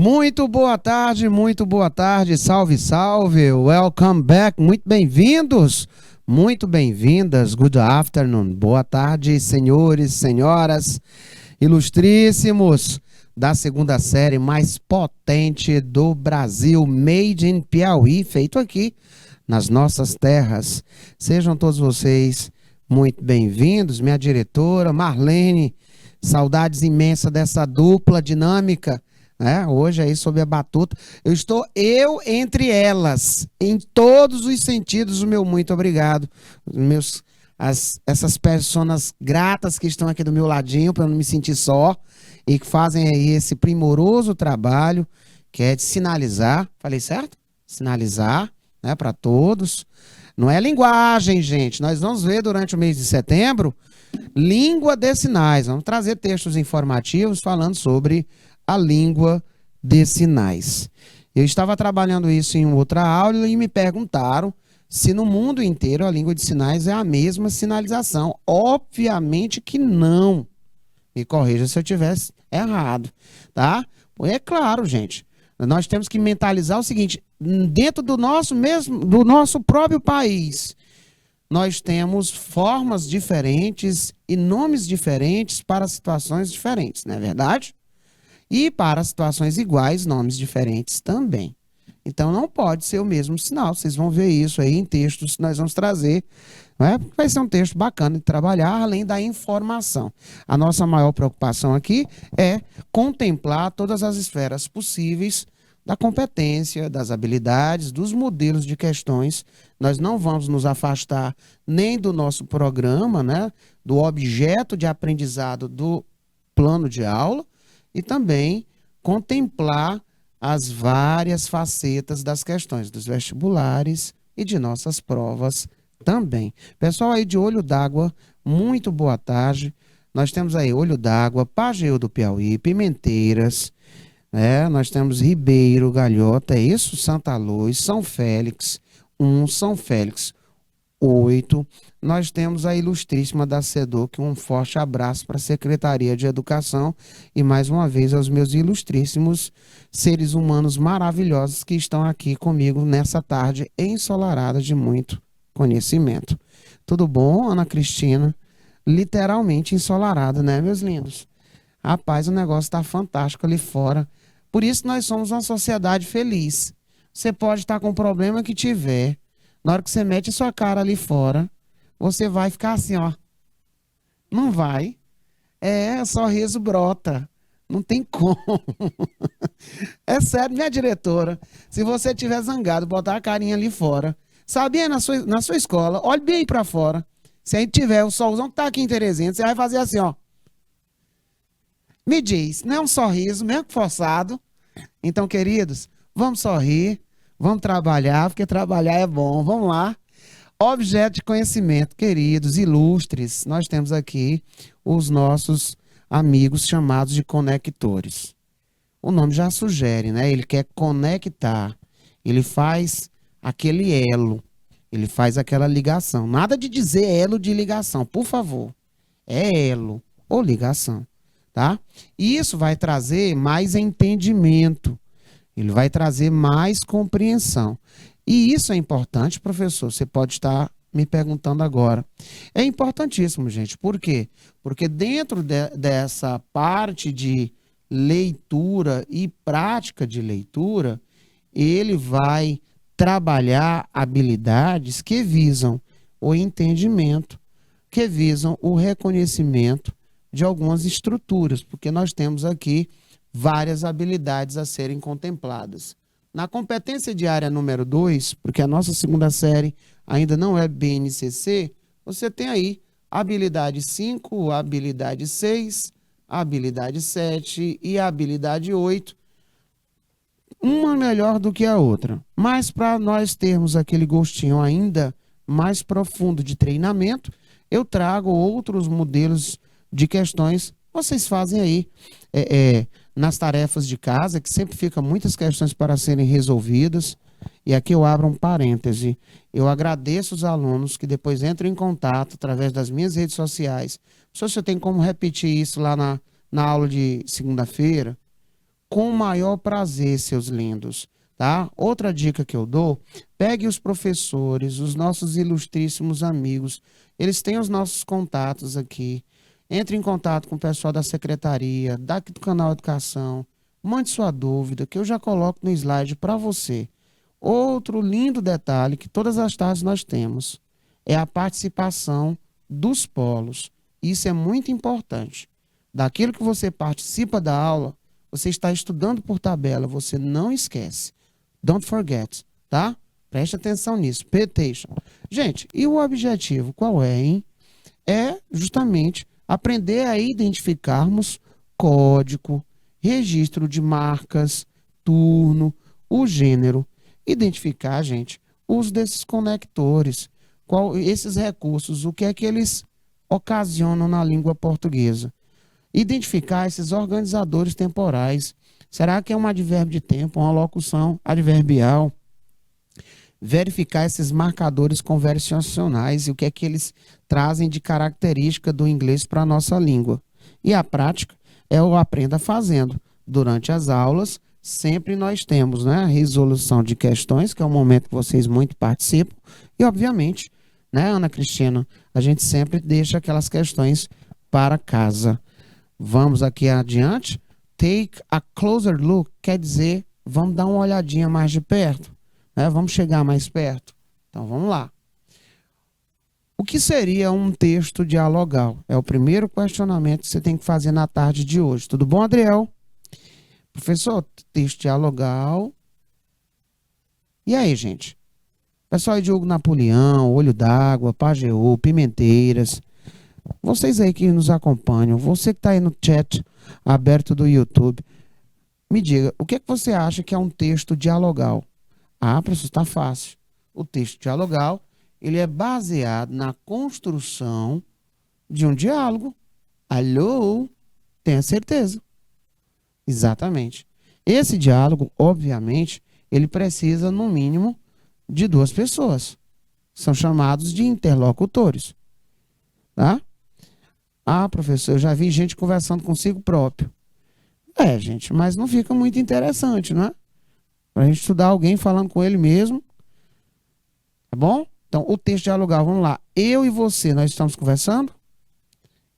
Muito boa tarde, salve, salve, welcome back, muito bem-vindos, muito bem-vindas, good afternoon, boa tarde, senhores, senhoras, ilustríssimos da segunda série mais potente do Brasil, Made in Piauí, feito aqui nas nossas terras. Sejam todos vocês muito bem-vindos, minha diretora Marlene, saudades imensas dessa dupla dinâmica, né? Hoje aí sob a batuta, estou entre elas, em todos os sentidos, o meu muito obrigado, essas pessoas gratas que estão aqui do meu ladinho, para não me sentir só, e que fazem aí esse primoroso trabalho, que é de sinalizar, falei certo? Sinalizar, né, para todos. Não é linguagem, gente, nós vamos ver durante o mês de setembro, língua de sinais, vamos trazer textos informativos falando sobre a língua de sinais. Eu estava trabalhando isso em outra aula e me perguntaram se no mundo inteiro a língua de sinais é a mesma sinalização. Obviamente que não. Me corrija se eu tivesse errado, tá? É claro, gente. Nós temos que mentalizar o seguinte, dentro do nosso próprio país, nós temos formas diferentes e nomes diferentes para situações diferentes, não é verdade? E para situações iguais, nomes diferentes também. Então, não pode ser o mesmo sinal. Vocês vão ver isso aí em textos que nós vamos trazer. Né? Vai ser um texto bacana de trabalhar, além da informação. A nossa maior preocupação aqui é contemplar todas as esferas possíveis da competência, das habilidades, dos modelos de questões. Nós não vamos nos afastar nem do nosso programa, né? Do objeto de aprendizado do plano de aula, e também contemplar as várias facetas das questões dos vestibulares e de nossas provas também. Pessoal aí de Olho d'Água, muito boa tarde. Nós temos aí Olho d'Água, Pajeú do Piauí, Pimenteiras, né? Nós temos Ribeiro, Galhota, é isso? Santa Luz, São Félix 1, São Félix 8. Nós temos a ilustríssima da SEDUC, um forte abraço para a Secretaria de Educação e mais uma vez aos meus ilustríssimos seres humanos maravilhosos que estão aqui comigo nessa tarde ensolarada de muito conhecimento. Tudo bom, Ana Cristina? Literalmente ensolarada, né, meus lindos? Rapaz, o negócio está fantástico ali fora. Por isso nós somos uma sociedade feliz. Você pode estar com o problema que tiver. Na hora que você mete a sua cara ali fora, você vai ficar assim, ó. Não vai. Sorriso brota. Não tem como. É sério, minha diretora. Se você estiver zangado, botar a carinha ali fora. Sabia na sua escola, olhe bem para fora. Se aí tiver o solzão que tá aqui em Terezinha, você vai fazer assim, ó. Me diz, não é um sorriso, mesmo que forçado. Então, queridos, vamos sorrir. Vamos trabalhar, porque trabalhar é bom. Vamos lá. Objeto de conhecimento, queridos, ilustres. Nós temos aqui os nossos amigos chamados de conectores. O nome já sugere, né? Ele quer conectar. Ele faz aquele elo. Ele faz aquela ligação. Nada de dizer elo de ligação, por favor. É elo ou ligação, tá? E isso vai trazer mais entendimento. Ele vai trazer mais compreensão. E isso é importante, professor. Você pode estar me perguntando agora. É importantíssimo, gente. Por quê? Porque dentro dessa parte de leitura e prática de leitura, ele vai trabalhar habilidades que visam o entendimento, que visam o reconhecimento de algumas estruturas, porque nós temos aqui várias habilidades a serem contempladas. Na competência diária número 2, porque a nossa segunda série ainda não é BNCC, você tem aí a habilidade 5, a habilidade 6, a habilidade 7 e a habilidade 8, uma melhor do que a outra. Mas para nós termos aquele gostinho ainda mais profundo de treinamento, eu trago outros modelos de questões. Vocês fazem aí nas tarefas de casa, que sempre fica muitas questões para serem resolvidas. E aqui eu abro um parêntese. Eu agradeço os alunos que depois entram em contato através das minhas redes sociais. Se você tem como repetir isso lá na aula de segunda-feira, com maior prazer, seus lindos, tá? Outra dica que eu dou, pegue os professores, os nossos ilustríssimos amigos, eles têm os nossos contatos aqui. Entre em contato com o pessoal da secretaria, daqui do canal Educação, mande sua dúvida, que eu já coloco no slide para você. Outro lindo detalhe que todas as tardes nós temos é a participação dos polos. Isso é muito importante. Daquilo que você participa da aula, você está estudando por tabela, você não esquece. Don't forget, tá? Preste atenção nisso. Pay attention. Gente, e o objetivo qual é, hein? É justamente aprender a identificarmos código, registro de marcas, turno, o gênero. Identificar, gente, o uso desses conectores, esses recursos, o que é que eles ocasionam na língua portuguesa. Identificar esses organizadores temporais. Será que é um advérbio de tempo, uma locução adverbial? Verificar esses marcadores conversacionais e o que é que eles trazem de característica do inglês para a nossa língua. E a prática é o aprenda fazendo. Durante as aulas, sempre nós temos, né, a resolução de questões, que é o momento que vocês muito participam, e obviamente, né, Ana Cristina, a gente sempre deixa aquelas questões para casa. Vamos aqui adiante. Take a closer look quer dizer, vamos dar uma olhadinha mais de perto, né? Vamos chegar mais perto. Então vamos lá. O que seria um texto dialogal? É o primeiro questionamento que você tem que fazer na tarde de hoje. Tudo bom, Adriel? Professor, texto dialogal. E aí, gente? Pessoal aí de Hugo Napoleão, Olho d'Água, Pajeú, Pimenteiras. Vocês aí que nos acompanham, você que está aí no chat aberto do YouTube, me diga, o que é que você acha que é um texto dialogal? Ah, professor, está fácil. O texto dialogal, ele é baseado na construção de um diálogo. Alô? Tenha certeza. Exatamente. Esse diálogo, obviamente, ele precisa, no mínimo, de duas pessoas. São chamados de interlocutores. Tá? Ah, professor, eu já vi gente conversando consigo próprio. É, gente, mas não fica muito interessante, né? Para a gente estudar alguém falando com ele mesmo. Tá bom? Então, o texto dialogal, vamos lá. Eu e você, nós estamos conversando?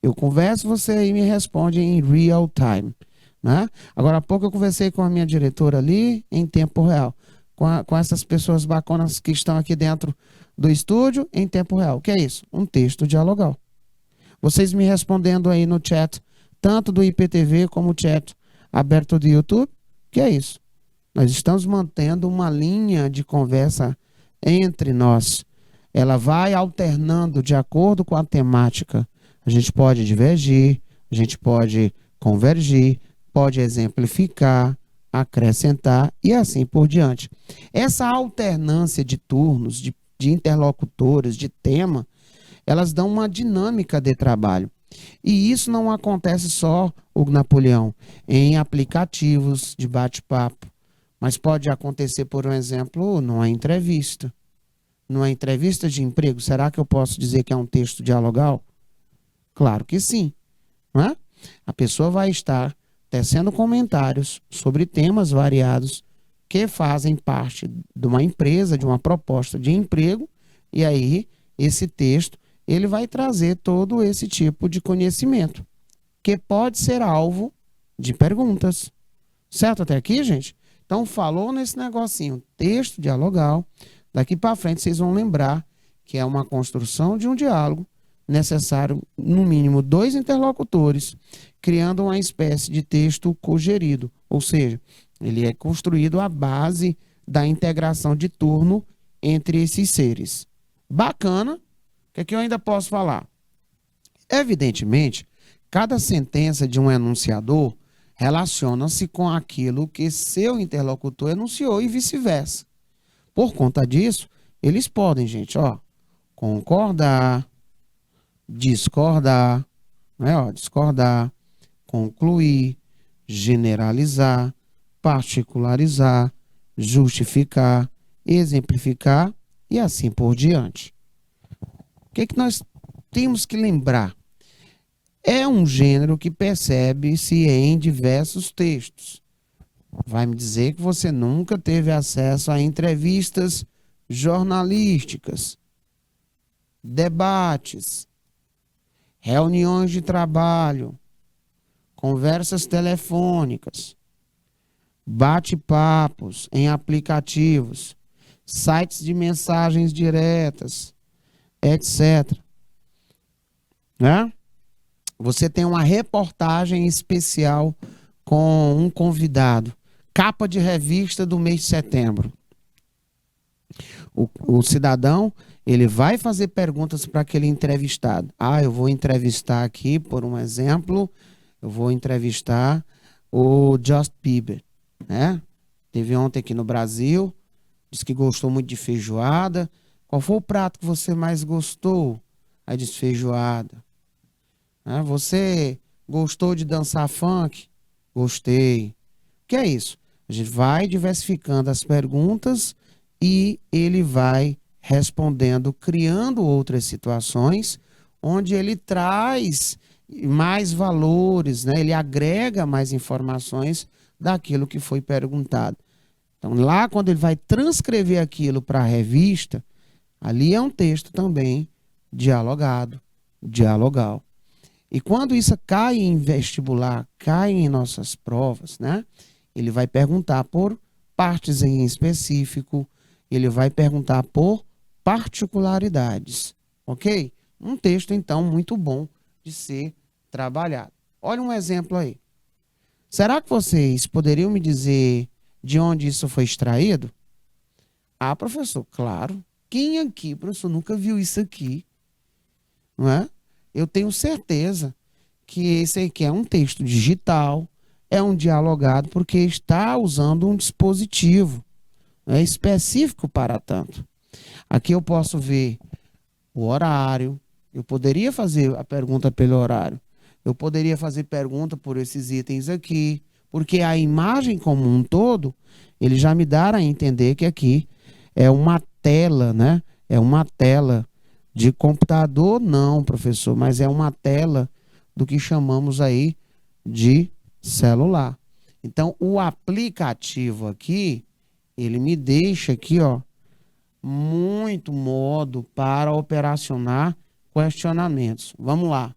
Eu converso, você aí me responde em real time. Né? Agora há pouco eu conversei com a minha diretora ali em tempo real. Com essas pessoas bacanas que estão aqui dentro do estúdio em tempo real. O que é isso? Um texto dialogal. Vocês me respondendo aí no chat, tanto do IPTV como o chat aberto do YouTube, que é isso? Nós estamos mantendo uma linha de conversa entre nós. Ela vai alternando de acordo com a temática. A gente pode divergir, a gente pode convergir, pode exemplificar, acrescentar e assim por diante. Essa alternância de turnos, de interlocutores, de tema, elas dão uma dinâmica de trabalho. E isso não acontece só, Hugo Napoleão, em aplicativos de bate-papo, mas pode acontecer, por exemplo, numa entrevista. Numa entrevista de emprego, será que eu posso dizer que é um texto dialogal? Claro que sim. Não é? A pessoa vai estar tecendo comentários sobre temas variados que fazem parte de uma empresa, de uma proposta de emprego, e aí esse texto ele vai trazer todo esse tipo de conhecimento, que pode ser alvo de perguntas. Certo até aqui, gente? Então, falou nesse negocinho, texto dialogal, daqui para frente vocês vão lembrar que é uma construção de um diálogo, necessário, no mínimo, 2 interlocutores, criando uma espécie de texto cogerido, ou seja, ele é construído à base da integração de turno entre esses seres. Bacana. O que é que eu ainda posso falar? Evidentemente, cada sentença de um enunciador relaciona-se com aquilo que seu interlocutor enunciou e vice-versa. Por conta disso, eles podem, gente, ó, concordar, discordar, né, ó, discordar, concluir, generalizar, particularizar, justificar, exemplificar e assim por diante. O que é que nós temos que lembrar? É um gênero que percebe-se em diversos textos. Vai me dizer que você nunca teve acesso a entrevistas jornalísticas, debates, reuniões de trabalho, conversas telefônicas, bate-papos em aplicativos, sites de mensagens diretas, etc. Né? Você tem uma reportagem especial com um convidado, capa de revista do mês de setembro. O cidadão, ele vai fazer perguntas para aquele entrevistado. Eu vou entrevistar aqui, por um exemplo, eu vou entrevistar o Justin Bieber, né? Teve ontem aqui no Brasil, disse que gostou muito de feijoada. Qual foi o prato que você mais gostou? Aí disse feijoada. Você gostou de dançar funk? Gostei. O que é isso? A gente vai diversificando as perguntas e ele vai respondendo, criando outras situações onde ele traz mais valores, né? Ele agrega mais informações daquilo que foi perguntado. Então, lá quando ele vai transcrever aquilo para a revista, ali é um texto também dialogado, dialogal. E quando isso cai em vestibular, cai em nossas provas, né? Ele vai perguntar por partes em específico, ele vai perguntar por particularidades, ok? Um texto, então, muito bom de ser trabalhado. Olha um exemplo aí. Será que vocês poderiam me dizer de onde isso foi extraído? Professor, claro. Quem aqui, professor, nunca viu isso aqui? Não é? Eu tenho certeza que esse aqui é um texto digital, é um dialogado, porque está usando um dispositivo específico para tanto. Aqui eu posso ver o horário, eu poderia fazer a pergunta pelo horário, eu poderia fazer pergunta por esses itens aqui, porque a imagem como um todo, ele já me dá a entender que aqui é uma tela, né? É uma tela de computador, não, professor, mas é uma tela do que chamamos aí de celular. Então, o aplicativo aqui, ele me deixa aqui, ó, muito modo para operacionar questionamentos. Vamos lá.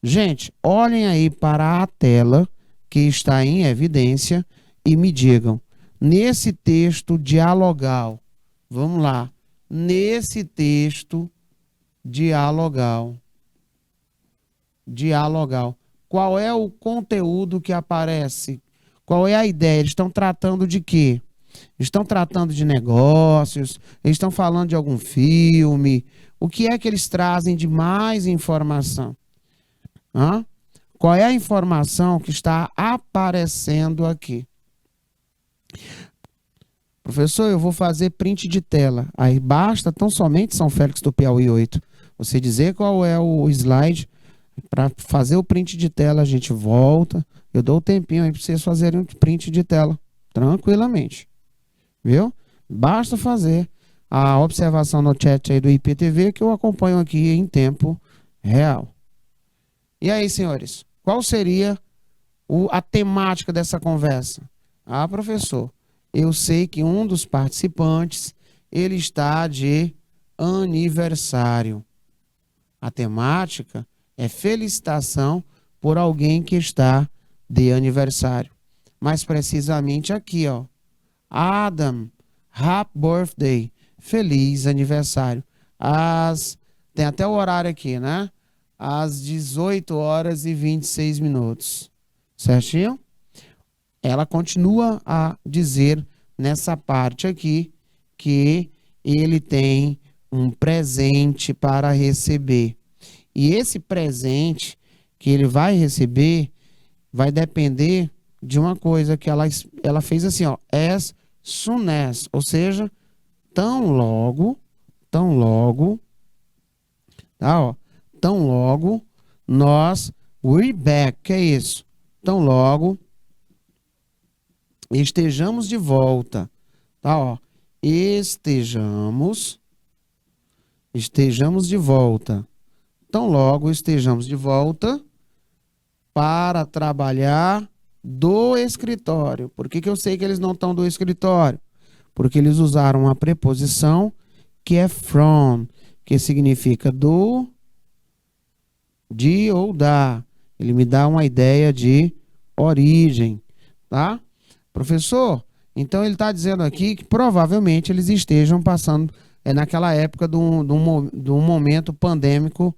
Gente, olhem aí para a tela que está em evidência e me digam, nesse texto dialogal, vamos lá, nesse texto dialogal, qual é o conteúdo que aparece? Qual é a ideia? Eles estão tratando de quê? Estão tratando de negócios? Eles estão falando de algum filme? O que é que eles trazem de mais informação? Qual é a informação que está aparecendo aqui? Professor, eu vou fazer print de tela. Aí basta tão somente São Félix do Piauí 8. Você dizer qual é o slide. Para fazer o print de tela, a gente volta. Eu dou um tempinho aí para vocês fazerem um print de tela. Tranquilamente. Viu? Basta fazer a observação no chat aí do IPTV que eu acompanho aqui em tempo real. E aí, senhores? Qual seria a temática dessa conversa? Professor, eu sei que um dos participantes, ele está de aniversário. A temática é felicitação por alguém que está de aniversário. Mais precisamente aqui, ó. Adam, happy birthday, feliz aniversário. Tem até o horário aqui, né? Às 18 horas e 26 minutos. Certinho? Ela continua a dizer nessa parte aqui que ele tem um presente para receber. E esse presente que ele vai receber vai depender de uma coisa que ela fez assim, ó, as soon as, ou seja, tão logo, tá, ó, tão logo nós, we're back, que é isso? Tão logo estejamos de volta, tá, ó, estejamos de volta. Tão logo estejamos de volta para trabalhar do escritório. Por que eu sei que eles não estão do escritório? Porque eles usaram uma preposição que é from, que significa do, de ou da. Ele me dá uma ideia de origem, tá? Professor, então ele está dizendo aqui que provavelmente eles estejam passando naquela época de um momento pandêmico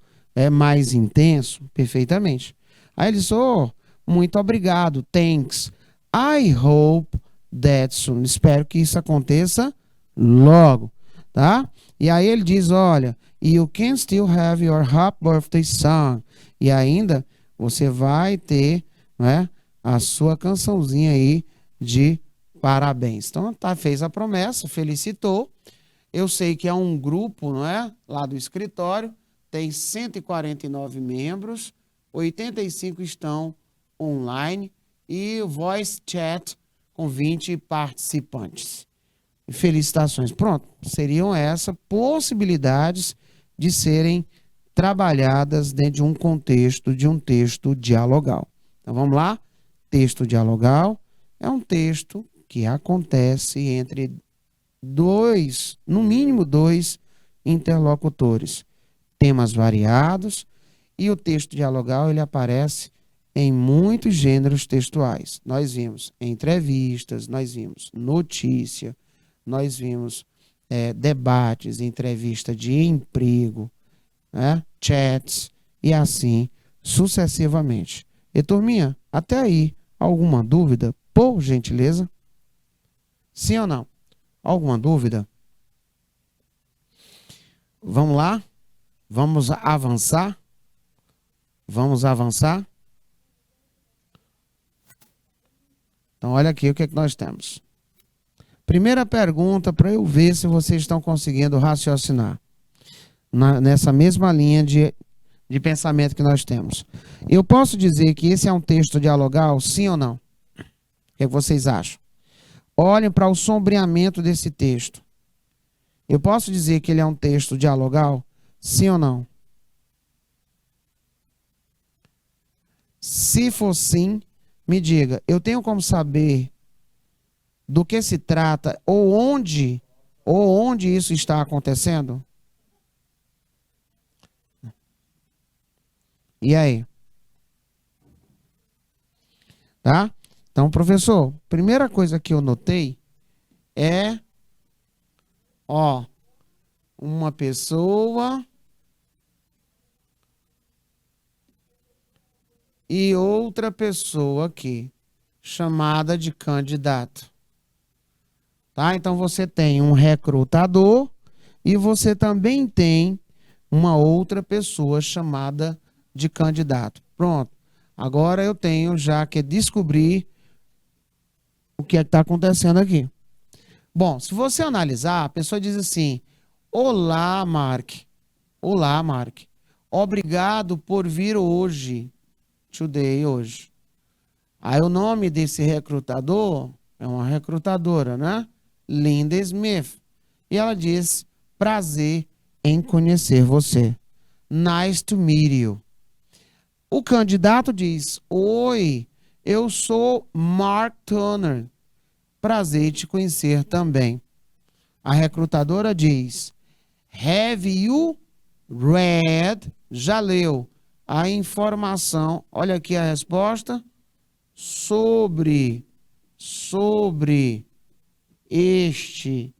mais intenso. Perfeitamente. Aí ele disse, oh, muito obrigado, thanks. I hope that soon. Espero que isso aconteça logo, tá? E aí ele diz, olha, you can still have your happy birthday song. E ainda você vai ter, né, a sua cançãozinha aí de parabéns. Então, fez a promessa, felicitou. Eu sei que é um grupo, não é? Lá do escritório, tem 149 membros, 85 estão online e o voice chat com 20 participantes. Felicitações. Pronto, seriam essas possibilidades de serem trabalhadas dentro de um contexto de um texto dialogal. Então vamos lá? Texto dialogal é um texto que acontece entre dois, no mínimo dois interlocutores, temas variados, e o texto dialogal ele aparece em muitos gêneros textuais. Nós vimos entrevistas, nós vimos notícia, nós vimos debates, entrevista de emprego, chats e assim sucessivamente. E turminha, até aí, alguma dúvida? Por gentileza? Sim ou não? Alguma dúvida? Vamos lá? Vamos avançar? Vamos avançar? Então, olha aqui o que é que nós temos. Primeira pergunta para eu ver se vocês estão conseguindo raciocinar nessa mesma linha de pensamento que nós temos. Eu posso dizer que esse é um texto dialogal, sim ou não? O que vocês acham? Olhem para o sombreamento desse texto. Eu posso dizer que ele é um texto dialogal, sim ou não? Se for sim, me diga, eu tenho como saber do que se trata ou onde isso está acontecendo? E aí? Tá? Então, professor, primeira coisa que eu notei é, ó, uma pessoa e outra pessoa aqui, chamada de candidato. Tá? Então, você tem um recrutador e você também tem uma outra pessoa chamada de candidato. Pronto. Agora eu tenho já que descobrir o que é que está acontecendo aqui. Bom, se você analisar, a pessoa diz assim, olá, Mark. Olá, Mark. Obrigado por vir hoje. Today, hoje. Aí o nome desse recrutador é uma recrutadora, né? Linda Smith. E ela diz, prazer em conhecer você. Nice to meet you. O candidato diz, oi, eu sou Mark Turner. Prazer te conhecer também. A recrutadora diz, have you read? Já leu a informação, olha aqui a resposta, sobre este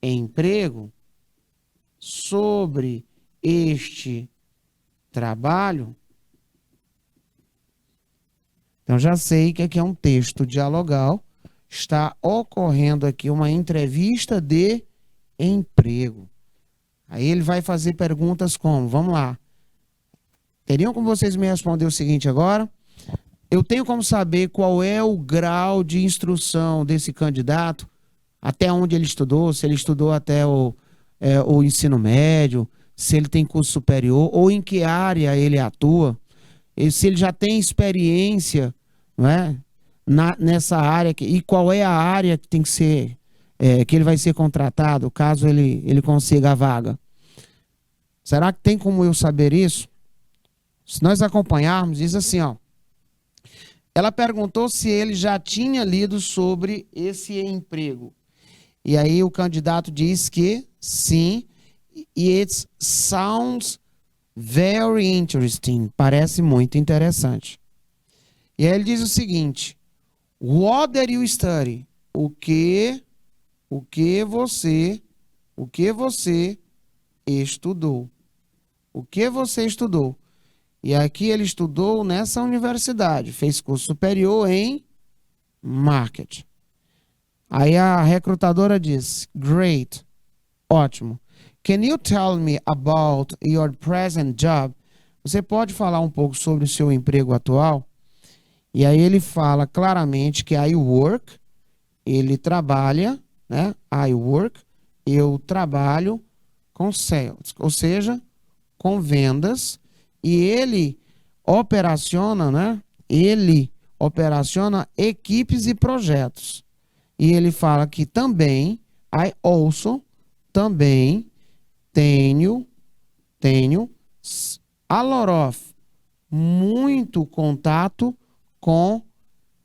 emprego, sobre este trabalho. Então já sei que aqui é um texto dialogal, está ocorrendo aqui uma entrevista de emprego. Aí ele vai fazer perguntas como, vamos lá. Teriam como vocês me responder o seguinte agora? Eu tenho como saber qual é o grau de instrução desse candidato, até onde ele estudou, se ele estudou até o ensino médio, se ele tem curso superior, ou em que área ele atua, e se ele já tem experiência, não é? Nessa área, e qual é a área que tem que ser, que ele vai ser contratado, caso ele consiga a vaga. Será que tem como eu saber isso? Se nós acompanharmos, diz assim, ó, Ela perguntou se ele já tinha lido sobre esse emprego. E aí o candidato diz que sim, e it sounds very interesting. Parece muito interessante. E aí ele diz o seguinte: What did you study? O que você estudou? O que você estudou? E aqui ele estudou nessa universidade, fez curso superior em marketing. Aí a recrutadora diz: Great, ótimo. Can you tell me about your present job? Você pode falar um pouco sobre o seu emprego atual? E aí ele fala claramente que I work, ele trabalha, né? I work, eu trabalho com sales, ou seja, com vendas, e ele operaciona, né? Ele operaciona equipes e projetos. E ele fala que também, I also, também tenho a lot of, muito contato com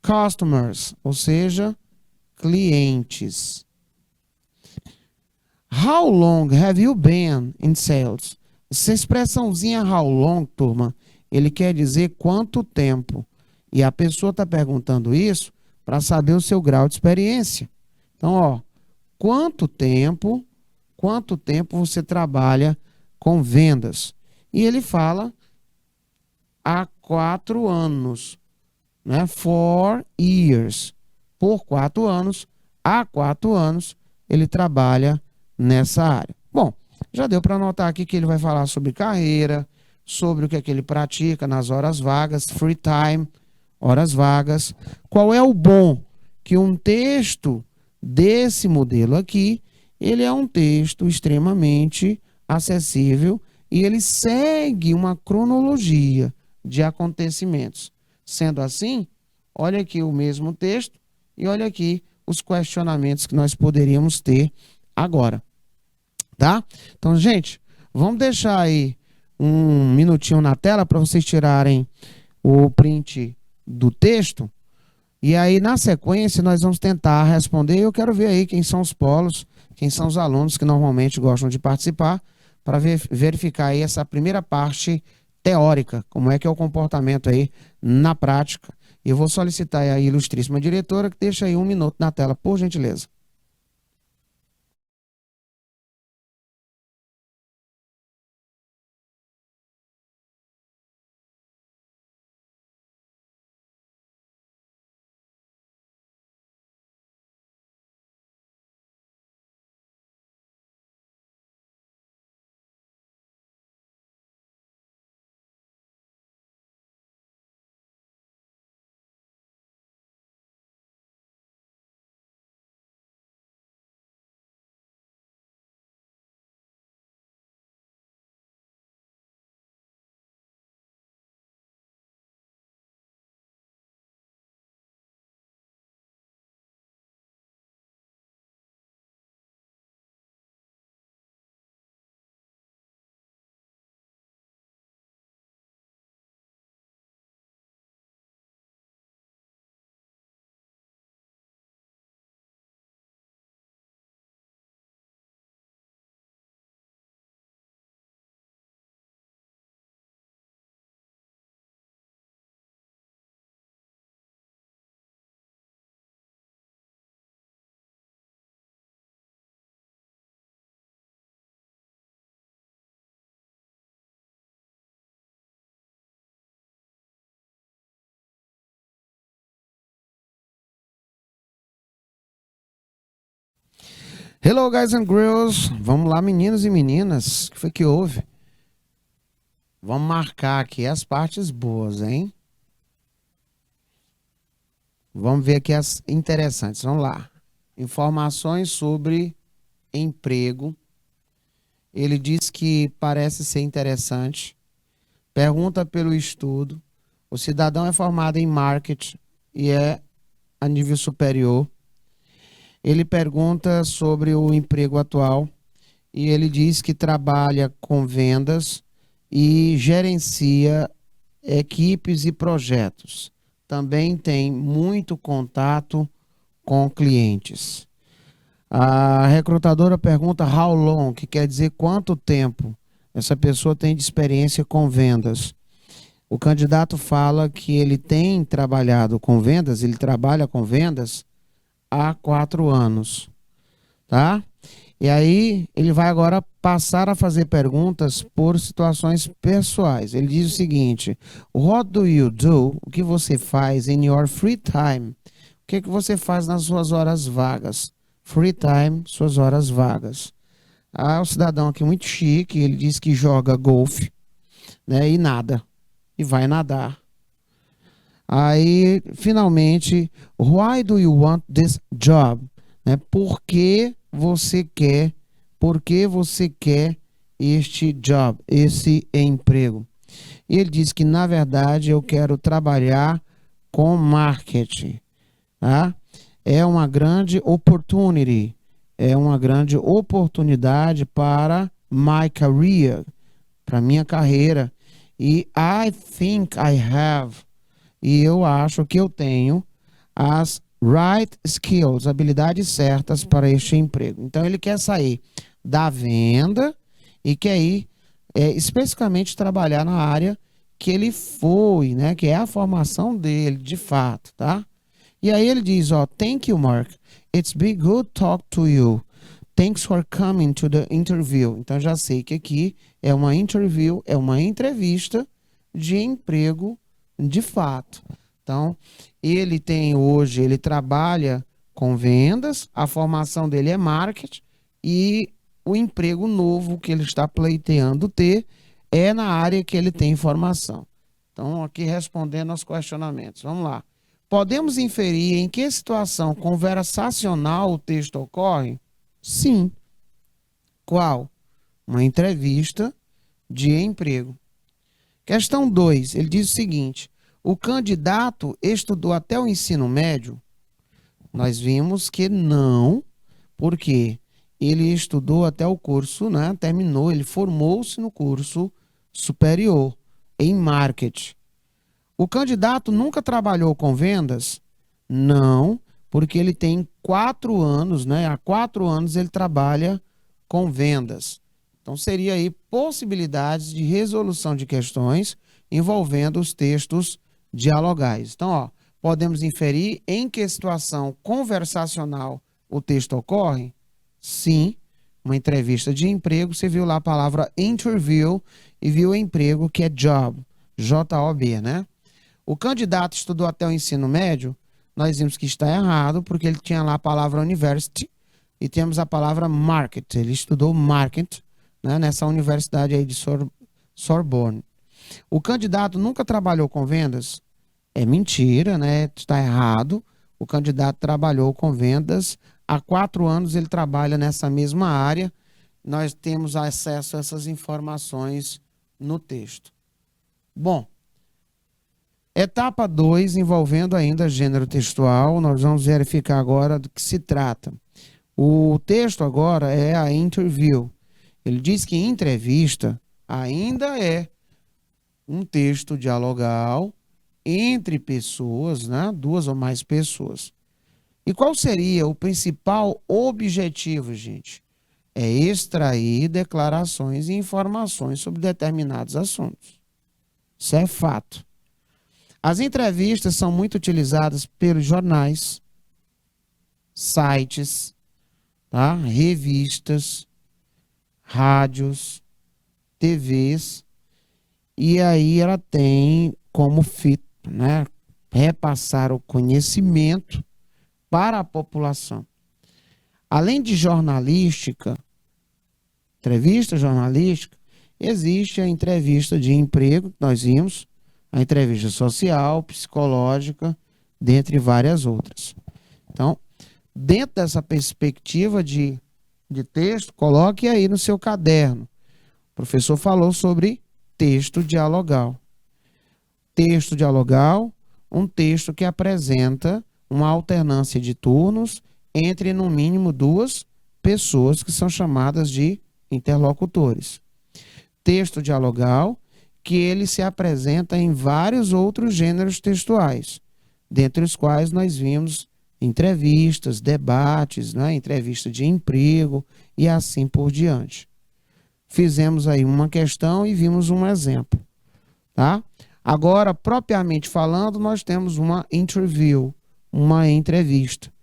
customers, ou seja, clientes. How long have you been in sales? Essa expressãozinha how long, turma, ele quer dizer quanto tempo. E a pessoa está perguntando isso para saber o seu grau de experiência. Então, ó, quanto tempo você trabalha com vendas? E ele fala há 4 anos, né? 4 years. Por 4 anos, há 4 anos, ele trabalha nessa área. Bom, já deu para notar aqui que ele vai falar sobre carreira, sobre o que é que ele pratica nas horas vagas, free time, horas vagas. Qual é o bom? Que um texto desse modelo aqui, ele é um texto extremamente acessível e ele segue uma cronologia de acontecimentos. Sendo assim, olha aqui o mesmo texto e olha aqui os questionamentos que nós poderíamos ter agora, tá? Então, gente, vamos deixar aí um minutinho na tela para vocês tirarem o print do texto. E aí, na sequência, nós vamos tentar responder. Eu quero ver aí quem são os polos, quem são os alunos que normalmente gostam de participar, para verificar aí essa primeira parte teórica, como é que é o comportamento aí na prática. E eu vou solicitar aí a ilustríssima diretora que deixa aí 1 minuto na tela, por gentileza. Hello, guys and girls. Vamos lá, meninos e meninas. O que foi que houve? Vamos marcar aqui as partes boas, hein? Vamos ver aqui as interessantes. Vamos lá. Informações sobre emprego. Ele diz que parece ser interessante. Pergunta pelo estudo. O cidadão é formado em marketing e é a nível superior. Ele pergunta sobre o emprego atual e ele diz que trabalha com vendas e gerencia equipes e projetos. também tem muito contato com clientes. A recrutadora pergunta how long, que quer dizer quanto tempo essa pessoa tem de experiência com vendas. O candidato fala que ele tem trabalhado com vendas, ele trabalha com vendas há 4 anos, tá? E aí ele vai agora passar a fazer perguntas por situações pessoais. Ele diz o seguinte: What do you do? O que você faz in your free time? O que você faz nas suas horas vagas? Free time, suas horas vagas. Ah, o cidadão aqui muito chique, ele diz que joga golfe, né, e nada, e vai nadar. Aí, finalmente, why do you want this job? Né, por que você quer este job, esse emprego? E ele diz que, na verdade, eu quero trabalhar com marketing, tá? É uma grande opportunity, é uma grande oportunidade para my career, para minha carreira. E I think I have, e eu acho que eu tenho as right skills, habilidades certas para este emprego. Então ele quer sair da venda e quer ir especificamente trabalhar na área que ele foi, né, que é a formação dele, de fato, tá? E aí ele diz, ó, thank you, Mark. It's been good talk to you. Thanks for coming to the interview. Então já sei que aqui é uma interview, é uma entrevista de emprego de fato. Então, ele trabalha com vendas, a formação dele é marketing e o emprego novo que ele está pleiteando ter é na área que ele tem formação. Então, aqui respondendo aos questionamentos. Vamos lá. Podemos inferir em que situação conversacional o texto ocorre? Sim. Qual? Uma entrevista de emprego. Questão 2, ele diz o seguinte: o candidato estudou até o ensino médio? Nós vimos que não, porque ele estudou até o curso, né? Terminou, ele formou-se no curso superior em marketing. O candidato nunca trabalhou com vendas? Não, porque ele tem 4 anos, né? Há 4 anos ele trabalha com vendas. Então, seria aí possibilidades de resolução de questões envolvendo os textos dialogais. Então, ó, podemos inferir em que situação conversacional o texto ocorre? Sim, uma entrevista de emprego, você viu lá a palavra interview e viu o emprego que é job, J-O-B, né? O candidato estudou até o ensino médio? Nós vimos que está errado, porque ele tinha lá a palavra university e temos a palavra market. Ele estudou market, né, nessa universidade aí de Sorbonne. O candidato nunca trabalhou com vendas? É mentira, né? Está errado. O candidato trabalhou com vendas. Há 4 anos ele trabalha nessa mesma área. Nós temos acesso a essas informações no texto. Bom, etapa 2, envolvendo ainda gênero textual. Nós vamos verificar agora do que se trata. O texto agora é a interview. Ele diz que entrevista ainda é um texto dialogal entre pessoas, né? 2 ou mais pessoas. E qual seria o principal objetivo, gente? É extrair declarações e informações sobre determinados assuntos. Isso é fato. As entrevistas são muito utilizadas pelos jornais, sites, tá? Revistas, rádios, TVs, e aí ela tem como fito, né, repassar o conhecimento para a população. Além de jornalística, entrevista jornalística, existe a entrevista de emprego, que nós vimos, a entrevista social, psicológica, dentre várias outras. Então, dentro dessa perspectiva de texto, coloque aí no seu caderno. O professor falou sobre texto dialogal. Texto dialogal, um texto que apresenta uma alternância de turnos entre, no mínimo, 2 pessoas que são chamadas de interlocutores. Texto dialogal, que ele se apresenta em vários outros gêneros textuais. dentre os quais nós vimos entrevistas, debates, né? Entrevista de emprego e assim por diante. Fizemos aí uma questão e vimos um exemplo, tá? Agora, propriamente falando, nós temos uma interview, uma entrevista,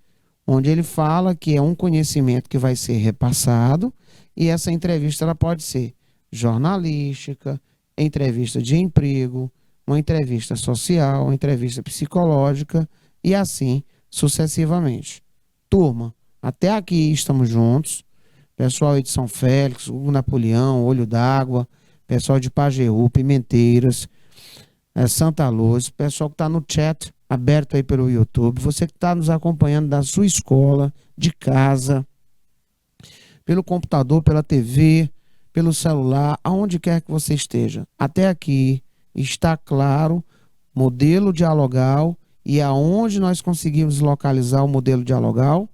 onde ele fala que é um conhecimento que vai ser repassado e essa entrevista ela pode ser jornalística, entrevista de emprego, uma entrevista social, uma entrevista psicológica e assim sucessivamente. Turma, até aqui estamos juntos. Pessoal aí de São Félix, Hugo Napoleão, Olho d'Água, pessoal de Pajeú, Pimenteiras, Santa Luz, pessoal que está no chat aberto aí pelo YouTube, você que está nos acompanhando da sua escola, de casa, pelo computador, pela TV, pelo celular, aonde quer que você esteja. Até aqui está claro modelo dialogal e aonde nós conseguimos localizar o modelo dialogal?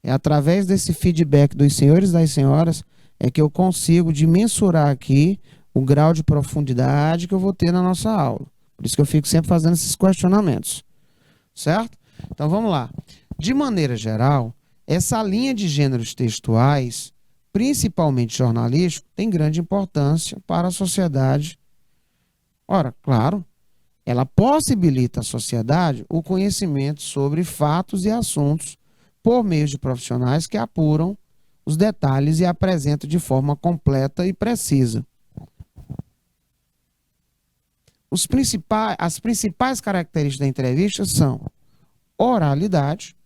É através desse feedback dos senhores e das senhoras é que eu consigo de mensurar aqui o grau de profundidade que eu vou ter na nossa aula. Por isso que eu fico sempre fazendo esses questionamentos. Certo? Então vamos lá. De maneira geral, essa linha de gêneros textuais, principalmente jornalístico, tem grande importância para a sociedade. Ora, claro, ela possibilita à sociedade o conhecimento sobre fatos e assuntos por meio de profissionais que apuram os detalhes e apresentam de forma completa e precisa. As principais características da entrevista são oralidade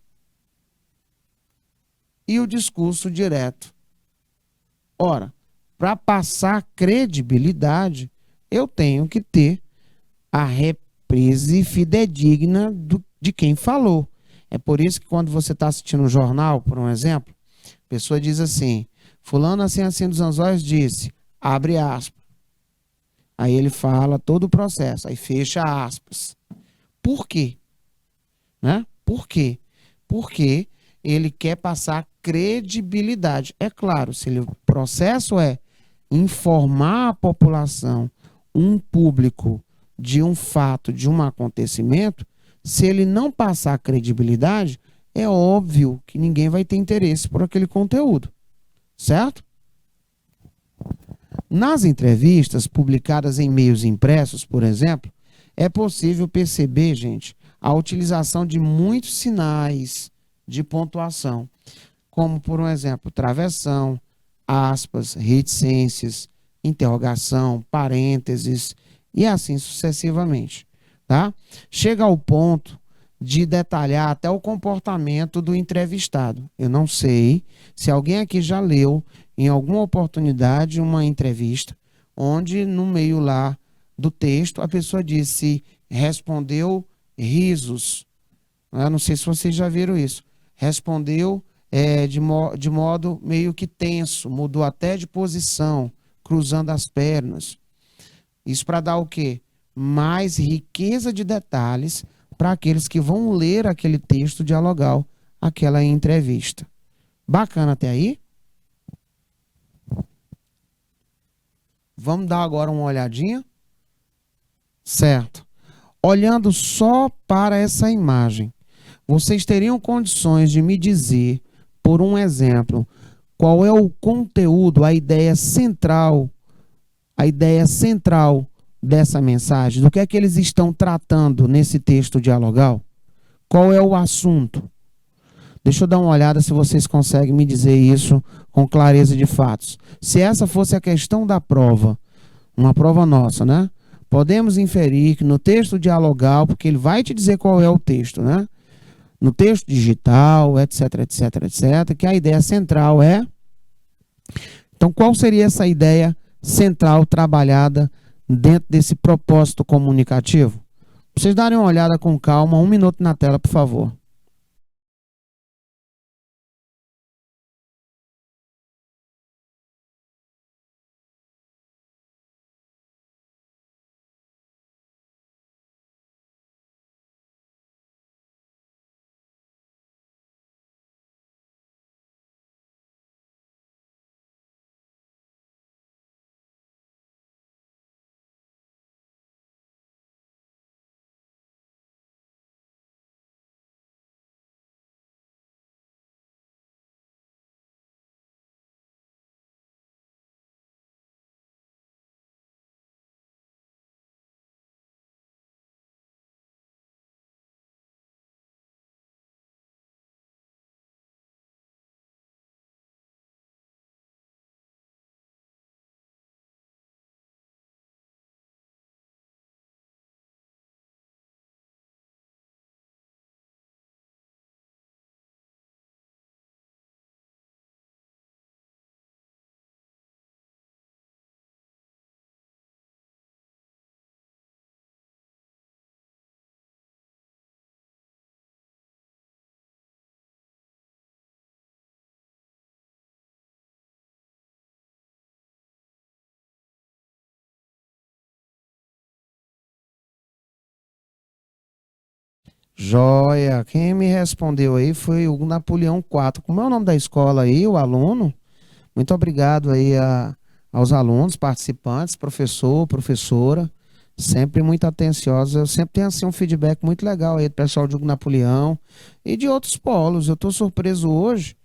e o discurso direto. Ora, para passar credibilidade, eu tenho que ter a reprise fidedigna de quem falou. É por isso que quando você está assistindo um jornal, por um exemplo, a pessoa diz assim, fulano assim assim dos Anzóis disse, abre aspas. Aí ele fala todo o processo, aí fecha aspas. Por quê? Né? Por quê? Porque ele quer passar credibilidade. É claro, se o processo é informar a população, um público, de um fato, de um acontecimento, se ele não passar credibilidade, é óbvio que ninguém vai ter interesse por aquele conteúdo. Certo? Nas entrevistas publicadas em meios impressos, por exemplo, é possível perceber, gente, a utilização de muitos sinais de pontuação, como, por um exemplo, travessão, aspas, reticências, interrogação, parênteses e assim sucessivamente. Tá? Chega ao ponto de detalhar até o comportamento do entrevistado. Eu não sei se alguém aqui já leu em alguma oportunidade uma entrevista onde no meio lá do texto a pessoa disse respondeu risos. Eu não sei se vocês já viram isso. Respondeu de modo meio que tenso, mudou até de posição, cruzando as pernas. Isso para dar o quê? Mais riqueza de detalhes para aqueles que vão ler aquele texto dialogal, aquela entrevista. Bacana até aí? Vamos dar agora uma olhadinha? Certo. Olhando só para essa imagem, vocês teriam condições de me dizer, por um exemplo, qual é o conteúdo, a ideia central dessa mensagem? Do que é que eles estão tratando nesse texto dialogal? Qual é o assunto? Deixa eu dar uma olhada se vocês conseguem me dizer isso com clareza de fatos. Se essa fosse a questão da prova, uma prova nossa, né? Podemos inferir que no texto dialogal, porque ele vai te dizer qual é o texto, né? No texto digital, etc, etc, etc, que a ideia central é... Então, qual seria essa ideia central trabalhada dentro desse propósito comunicativo? Pra vocês darem uma olhada com calma, 1 minuto na tela, por favor. Joia. Quem me respondeu aí foi o Napoleão 4. Como é o nome da escola aí, o aluno? Muito obrigado aí aos alunos, participantes, professor, professora, sempre muito atenciosa. Eu sempre tenho assim um feedback muito legal aí do pessoal de Hugo Napoleão e de outros polos. Eu estou surpreso hoje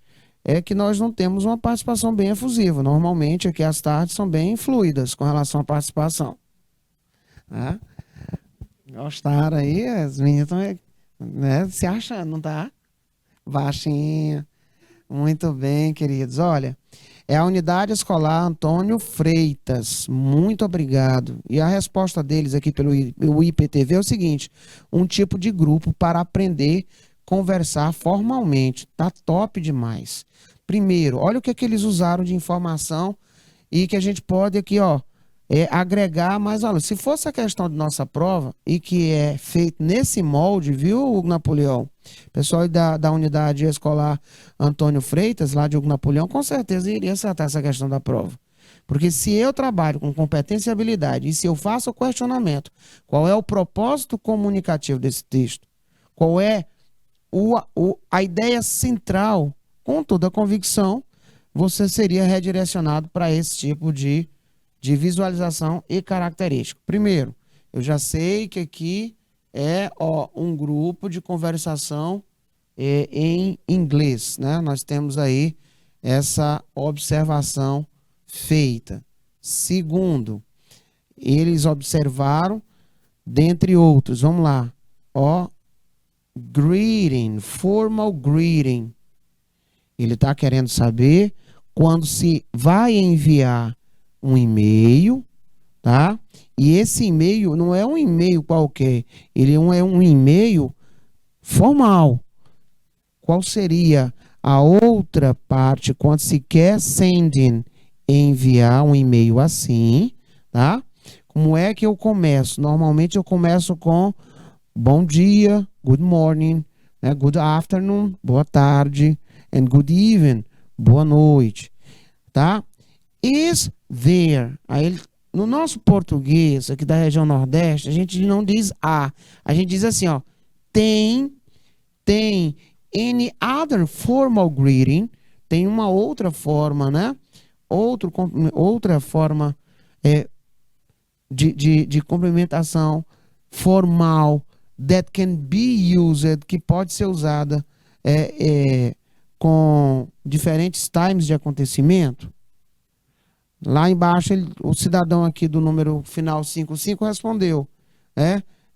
que nós não temos uma participação bem efusiva. Normalmente aqui as tardes são bem fluidas com relação à participação, né? Gostaram aí? As meninas estão, né, se achando, não tá? Baixinha. Muito bem, queridos. Olha, é a unidade escolar Antônio Freitas. Muito obrigado. E a resposta deles aqui pelo IPTV é o seguinte: um tipo de grupo para aprender a conversar formalmente. Tá top demais. Primeiro, olha o que eles usaram de informação e que a gente pode aqui, ó, agregar mais valor. Se fosse a questão de nossa prova e que é feito nesse molde, viu, Hugo Napoleão? Pessoal da unidade escolar Antônio Freitas, lá de Hugo Napoleão, com certeza iria acertar essa questão da prova. Porque se eu trabalho com competência e habilidade e se eu faço o questionamento, qual é o propósito comunicativo desse texto? Qual é a ideia central, com toda a convicção, você seria redirecionado para esse tipo de visualização e característica. Primeiro, eu já sei que aqui é um grupo de conversação em inglês, né? Nós temos aí essa observação feita. Segundo, eles observaram, dentre outros, vamos lá, greeting, formal greeting. Ele está querendo saber quando se vai enviar um e-mail, tá? E esse e-mail não é um e-mail qualquer, ele é um e-mail formal. Qual seria a outra parte quando se quer sending, enviar um e-mail assim, tá? Como é que eu começo? Normalmente eu começo com bom dia, good morning, né? Good afternoon, boa tarde, and good evening, boa noite, tá? Is there. Aí, no nosso português, aqui da região Nordeste, a gente não diz a gente diz assim, ó, tem any other formal greeting, tem uma outra forma, né? Outra forma de cumprimentação formal that can be used, que pode ser usada com diferentes times de acontecimento. Lá embaixo, o cidadão aqui do número final 55 respondeu,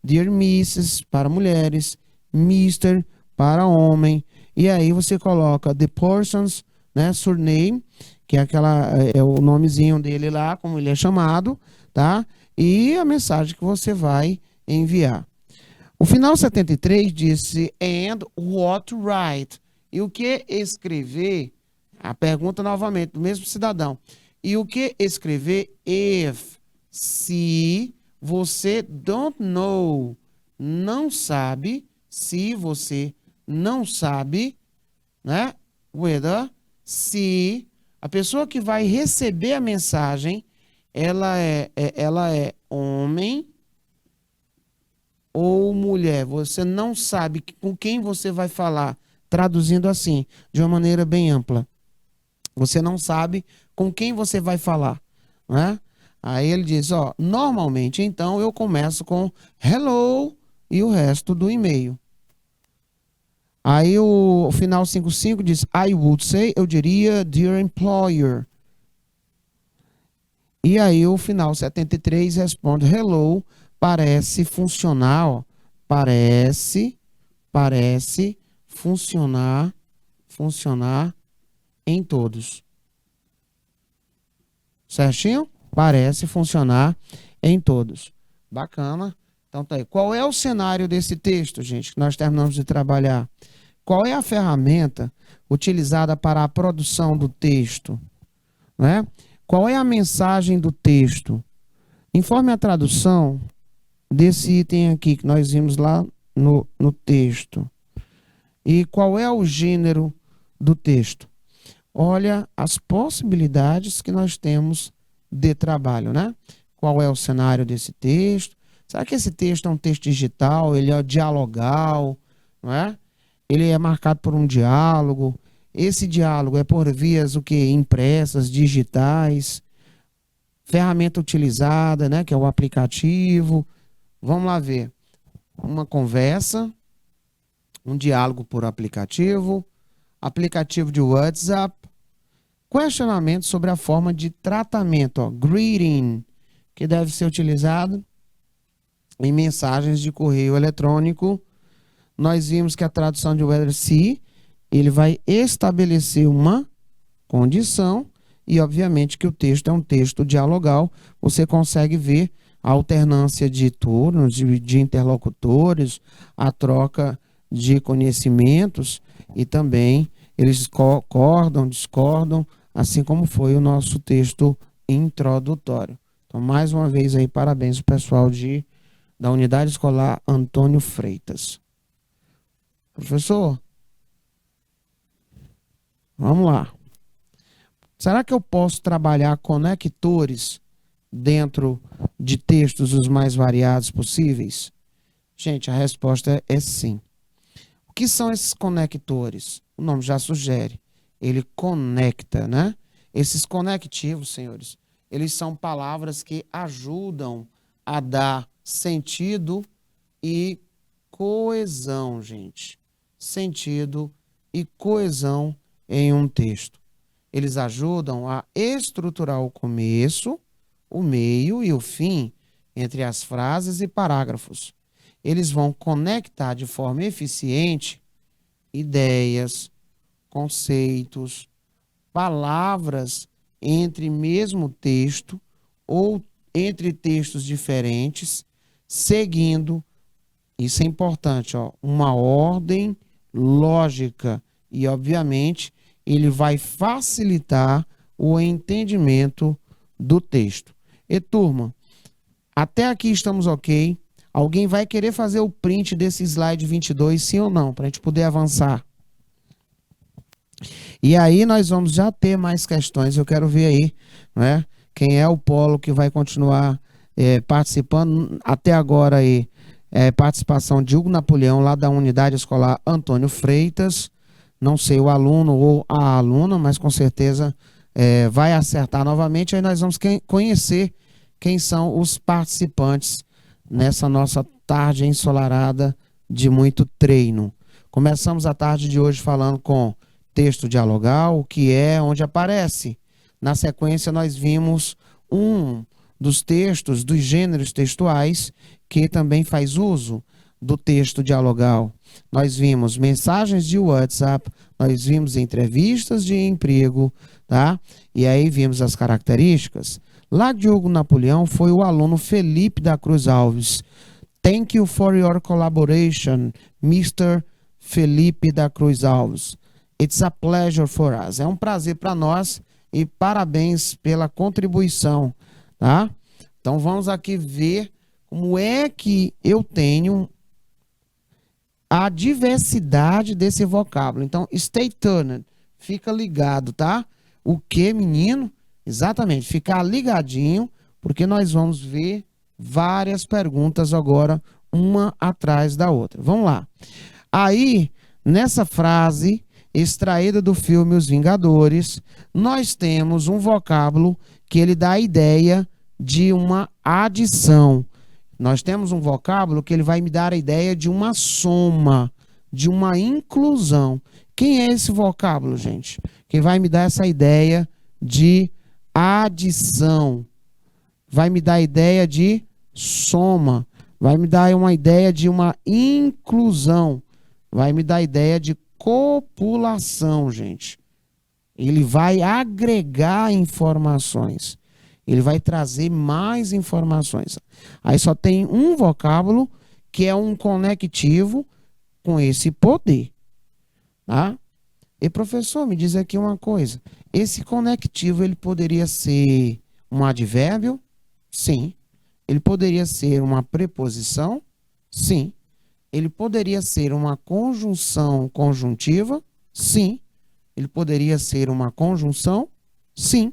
Dear Mrs. para mulheres, Mr. para homem, e aí você coloca the person's, né, surname, que é o nomezinho dele lá, como ele é chamado, tá? E a mensagem que você vai enviar. O final 73 disse and what to write. E o que escrever? A pergunta novamente do mesmo cidadão. E o que escrever if, se você don't know, não sabe, se você não sabe, né? Whether, se a pessoa que vai receber a mensagem, ela é homem ou mulher. Você não sabe com quem você vai falar, traduzindo assim, de uma maneira bem ampla. Você não sabe com quem você vai falar, né? Aí ele diz, normalmente, então, eu começo com hello e o resto do e-mail. Aí o final 55 diz, I would say, eu diria, dear employer. E aí o final 73 responde, hello, parece funcionar, ó, parece funcionar em todos. Certinho? Parece funcionar em todos. Bacana. Então tá aí. Qual é o cenário desse texto, gente, que nós terminamos de trabalhar? Qual é a ferramenta utilizada para a produção do texto? Né? Qual é a mensagem do texto? Informe a tradução desse item aqui que nós vimos lá no texto. E qual é o gênero do texto? Olha as possibilidades que nós temos de trabalho, né? Qual é o cenário desse texto? Será que esse texto é um texto digital? Ele é dialogal? não é? Ele é marcado por um diálogo. Esse diálogo é por vias o que impressas, digitais, ferramenta utilizada, né, que é o aplicativo. Vamos lá ver. Uma conversa, um diálogo por aplicativo, aplicativo de WhatsApp, questionamento sobre a forma de tratamento, ó, greeting, que deve ser utilizado em mensagens de correio eletrônico. Nós vimos que a tradução de whether se, ele vai estabelecer uma condição e, obviamente, que o texto é um texto dialogal. Você consegue ver a alternância de turnos, de interlocutores, a troca de conhecimentos e também eles concordam, discordam, assim como foi o nosso texto introdutório. Então, mais uma vez aí, parabéns ao pessoal da Unidade Escolar Antônio Freitas. Professor, vamos lá. Será que eu posso trabalhar conectores dentro de textos os mais variados possíveis? Gente, a resposta é sim. O que são esses conectores? O nome já sugere. Ele conecta, né? Esses conectivos, senhores, eles são palavras que ajudam a dar sentido e coesão, gente. Sentido e coesão em um texto. Eles ajudam a estruturar o começo, o meio e o fim entre as frases e parágrafos. Eles vão conectar de forma eficiente ideias, conceitos, palavras entre mesmo texto ou entre textos diferentes, seguindo, isso é importante, ó, uma ordem lógica e, obviamente, ele vai facilitar o entendimento do texto. E, turma, até aqui estamos ok. Alguém vai querer fazer o print desse slide 22, sim ou não, para a gente poder avançar? E aí nós vamos já ter mais questões, eu quero ver aí, né? Quem é o polo que vai continuar participando até agora aí. Participação de Hugo Napoleão, lá da Unidade Escolar Antônio Freitas. Não sei o aluno ou a aluna, mas com certeza vai acertar novamente. Aí nós vamos conhecer quem são os participantes nessa nossa tarde ensolarada de muito treino. Começamos a tarde de hoje falando com texto dialogal, que é onde aparece. Na sequência, nós vimos um dos textos, dos gêneros textuais, que também faz uso do texto dialogal. Nós vimos mensagens de WhatsApp, nós vimos entrevistas de emprego, tá? E aí vimos as características. Lá de Hugo Napoleão foi o aluno Felipe da Cruz Alves. Thank you for your collaboration, Mr. Felipe da Cruz Alves. It's a pleasure for us. É um prazer para nós e parabéns pela contribuição, tá? Então vamos aqui ver como é que eu tenho a diversidade desse vocábulo. Então, stay tuned, fica ligado, tá? O que, menino? Exatamente, ficar ligadinho, porque nós vamos ver várias perguntas agora, uma atrás da outra. Vamos lá. Aí, nessa frase extraída do filme Os Vingadores, nós temos um vocábulo que ele dá a ideia de uma adição. Nós temos um vocábulo que ele vai me dar a ideia de uma soma, de uma inclusão. Quem é esse vocábulo, gente? Que vai me dar essa ideia de adição. Vai me dar a ideia de soma. Vai me dar uma ideia de uma inclusão. Vai me dar a ideia de copulação, gente. Ele vai agregar informações. Ele vai trazer mais informações. Aí só tem um vocábulo que é um conectivo com esse poder. Tá? E professor, me diz aqui uma coisa. Esse conectivo, ele poderia ser um advérbio? Sim. Ele poderia ser uma preposição? Sim. Ele poderia ser uma conjunção conjuntiva? Sim. Ele poderia ser uma conjunção? Sim.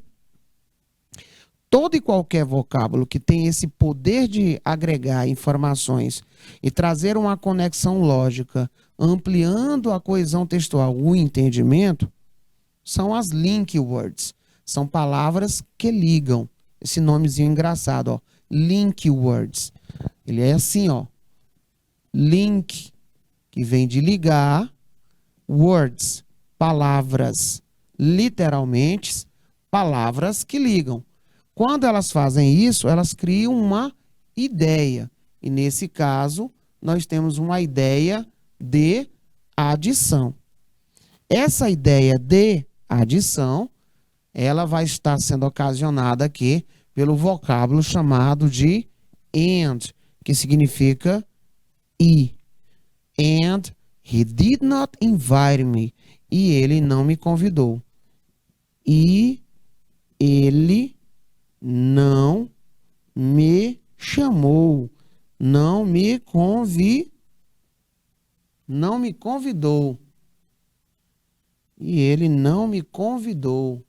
Todo e qualquer vocábulo que tem esse poder de agregar informações e trazer uma conexão lógica ampliando a coesão textual, o entendimento, são as link words. São palavras que ligam. Esse nomezinho engraçado, ó. Link words. Ele é assim, ó. Link, que vem de ligar. Words, palavras, literalmente, palavras que ligam. Quando elas fazem isso, elas criam uma ideia. E nesse caso, nós temos uma ideia de adição. Essa ideia de adição, ela vai estar sendo ocasionada aqui pelo vocábulo chamado de and, que significa e. And he did not invite me. E ele não me convidou. E ele não me chamou. Não me convidou. E ele não me convidou.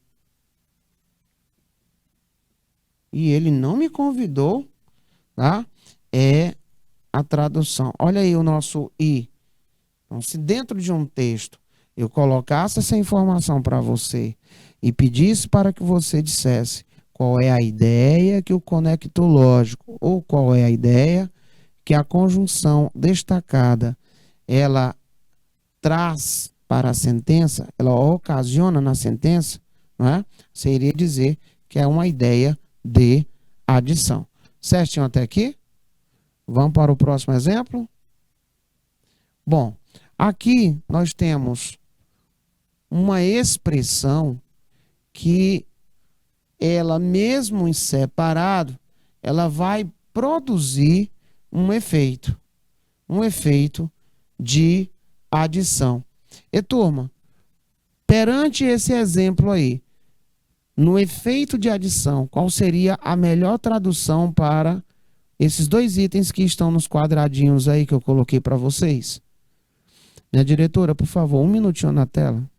E ele não me convidou, tá? É a tradução. Olha aí o nosso i. Então, se dentro de um texto eu colocasse essa informação para você e pedisse para que você dissesse qual é a ideia que o conector lógico ou qual é a ideia que a conjunção destacada ela traz para a sentença, ela ocasiona na sentença, não é? Você iria dizer que é uma ideia de adição. Certinho até aqui? Vamos para o próximo exemplo? Bom, aqui nós temos uma expressão que ela mesmo em separado, ela vai produzir um efeito de adição. E turma, perante esse exemplo aí, no efeito de adição, qual seria a melhor tradução para esses dois itens que estão nos quadradinhos aí que eu coloquei para vocês? Minha diretora, por favor, um minutinho na tela.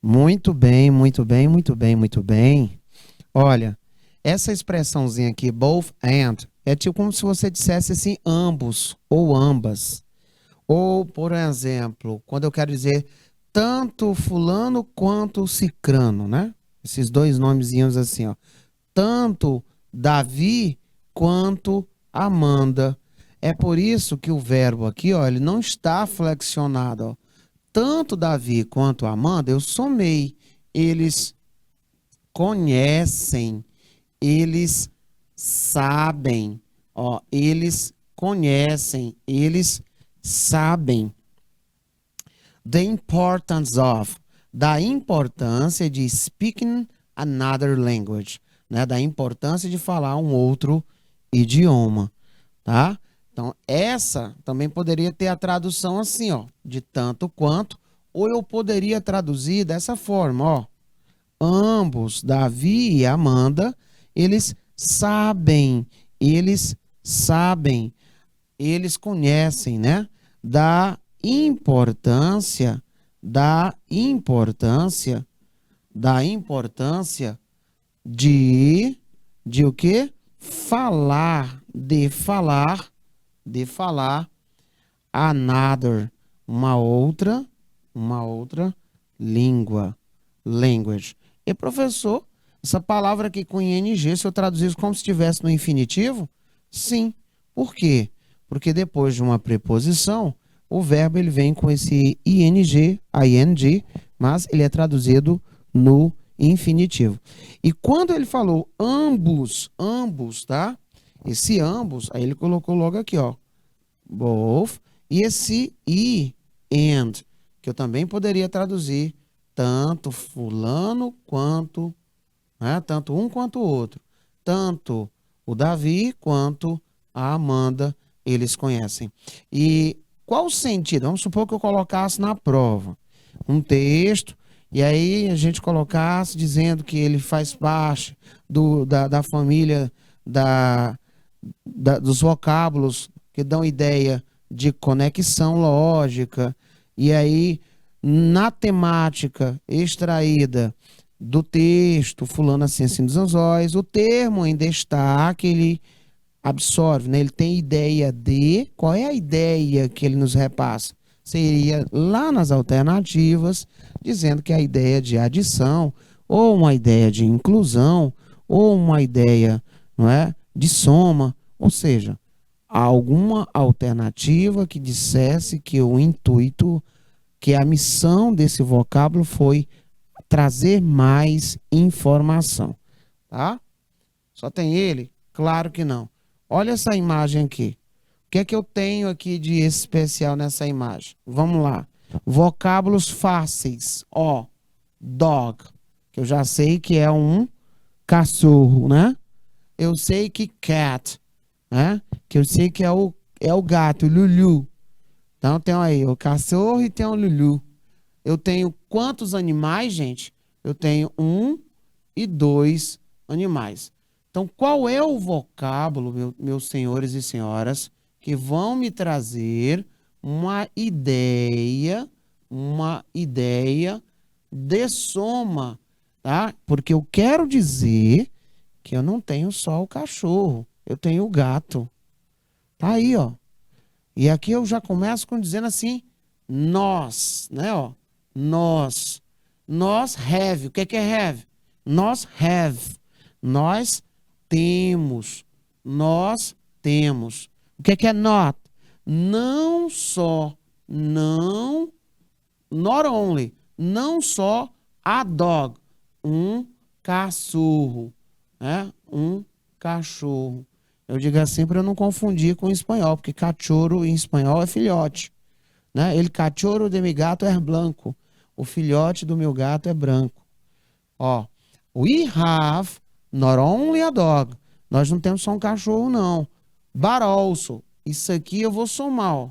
Muito bem, muito bem, muito bem, muito bem. Olha, essa expressãozinha aqui, both and, é tipo como se você dissesse assim, ambos ou ambas. Ou, por exemplo, quando eu quero dizer tanto fulano quanto cicrano, né? Esses dois nomezinhos assim, ó. Tanto Davi quanto Amanda. É por isso que o verbo aqui, ó, ele não está flexionado, ó. Tanto Davi quanto Amanda, eu somei. Eles conhecem, eles sabem, ó, eles conhecem, eles sabem. The importance of, da importância de speaking another language, né? Da importância de falar um outro idioma, tá? Então, essa também poderia ter a tradução assim, ó, de tanto quanto, ou eu poderia traduzir dessa forma, ó. Ambos, Davi e Amanda, eles sabem, eles sabem, eles conhecem, né? Da importância, da importância, da importância de o quê? Falar, de falar another, uma outra língua, language. E professor, essa palavra aqui com ing, se eu traduzisse como se estivesse no infinitivo, sim. Por quê? Porque depois de uma preposição, o verbo ele vem com esse ing, mas ele é traduzido no infinitivo. E quando ele falou ambos, tá? Esse ambos, aí ele colocou logo aqui, ó, both, e esse and, que eu também poderia traduzir tanto fulano quanto, né, tanto um quanto o outro. Tanto o Davi quanto a Amanda, eles conhecem. E qual o sentido? Vamos supor que eu colocasse na prova um texto, e aí a gente colocasse dizendo que ele faz parte da família dos vocábulos que dão ideia de conexão lógica, e aí na temática extraída do texto, fulano assim dos anzóis, o termo em destaque, ele absorve, né? Ele tem ideia de, qual é a ideia que ele nos repassa? Seria lá nas alternativas, dizendo que a ideia de adição, ou uma ideia de inclusão, ou uma ideia, não é, de soma, ou seja, alguma alternativa que dissesse que o intuito, que a missão desse vocábulo foi trazer mais informação, tá? Só tem ele? Claro que não. Olha essa imagem aqui. O que é que eu tenho aqui de especial nessa imagem? Vamos lá. Vocábulos fáceis. Ó, dog, que eu já sei que é um cachorro, né? Eu sei que cat, né? Que eu sei que é o gato, Lulu. Então tem aí o cachorro e tem o Lulu. Eu tenho quantos animais, gente? Eu tenho um e dois animais. Então, qual é o vocábulo, meus senhores e senhoras, que vão me trazer uma ideia de soma, tá? Porque eu quero dizer que eu não tenho só o cachorro, eu tenho o gato. Tá aí, ó. E aqui eu já começo com dizendo assim, nós, né, ó? Nós have. O que é have? Nós have. Nós temos. Nós temos. O que é not? Não só, not only, não só a dog, um cachorro, né? Um cachorro. Eu digo assim para eu não confundir com o espanhol, porque cachorro em espanhol é filhote, né? El cachorro de mi gato é branco. O filhote do meu gato é branco. Ó, we have not only a dog. Nós não temos só um cachorro, não. But also, isso aqui eu vou somar, ó.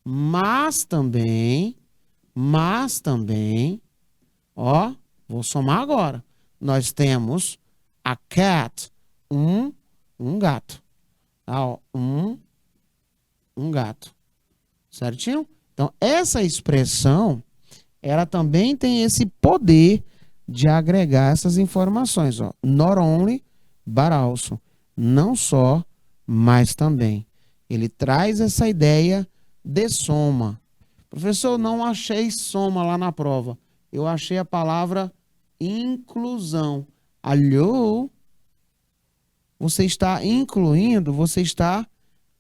Mas também, ó, vou somar agora. Nós temos a cat, um gato. Tá, ó, um gato. Certinho? Então, essa expressão, ela também tem esse poder de agregar essas informações, ó. Not only, but also. Não só, mas também. Ele traz essa ideia de soma. Professor, não achei soma lá na prova. Eu achei a palavra inclusão. Alô? Você está incluindo, você está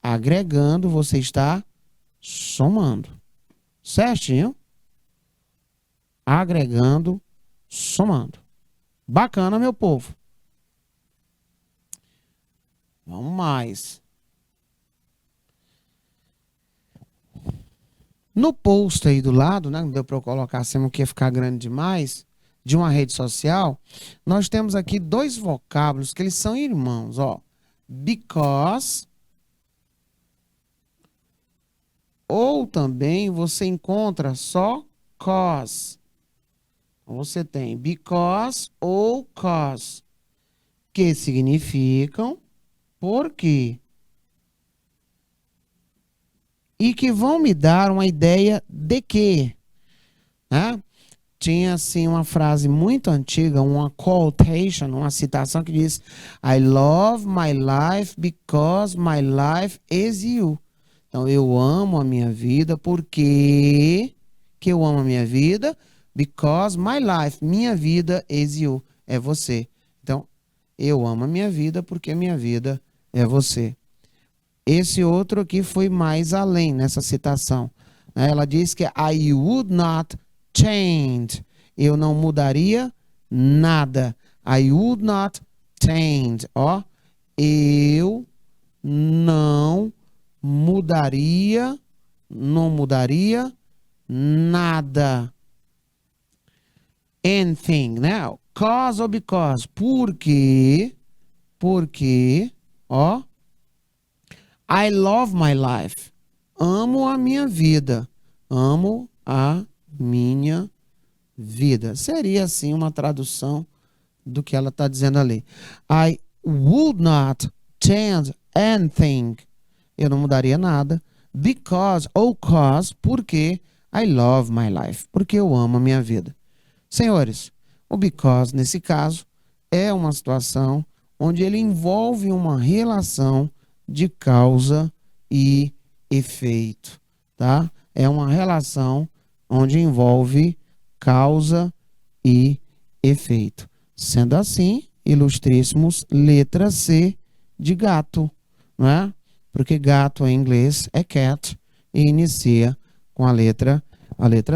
agregando, você está somando. Certinho? Agregando, somando. Bacana, meu povo. Vamos mais. No post aí do lado, né? Não deu para eu colocar assim, não quer ficar grande demais, de uma rede social, nós temos aqui dois vocábulos que eles são irmãos, ó. Because, ou também você encontra só cause. Você tem because ou cause, que significam porque. e que vão me dar uma ideia de quê, né? Tinha assim uma frase muito antiga, uma quotation, uma citação que diz: I love my life because my life is you. Então eu amo a minha vida porque que eu amo a minha vida, because my life, minha vida is you, é você. Então eu amo a minha vida porque minha vida é você. Esse outro aqui foi mais além nessa citação, né? Ela diz que I would not change. Eu não mudaria nada. I would not change. Ó, eu não mudaria, não mudaria nada. Anything, né? Cause ou because. Porque, ó, I love my life. Amo a minha vida. Amo a minha vida. Seria assim uma tradução do que ela está dizendo ali. I would not change anything. Eu não mudaria nada. Because ou cause, porque I love my life. Porque eu amo a minha vida. Senhores, o because, nesse caso, é uma situação onde ele envolve uma relação de causa e efeito, tá? É uma relação onde envolve causa e efeito. Sendo assim, ilustríssimos, letra C de gato, não é? Porque gato em inglês é cat e inicia com a letra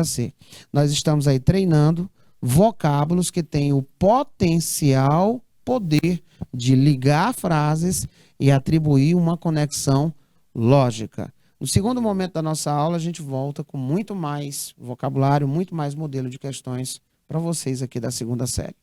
C. Nós estamos aí treinando vocábulos que têm o potencial poder de ligar frases e atribuir uma conexão lógica. No segundo momento da nossa aula, a gente volta com muito mais vocabulário, muito mais modelo de questões para vocês aqui da segunda série.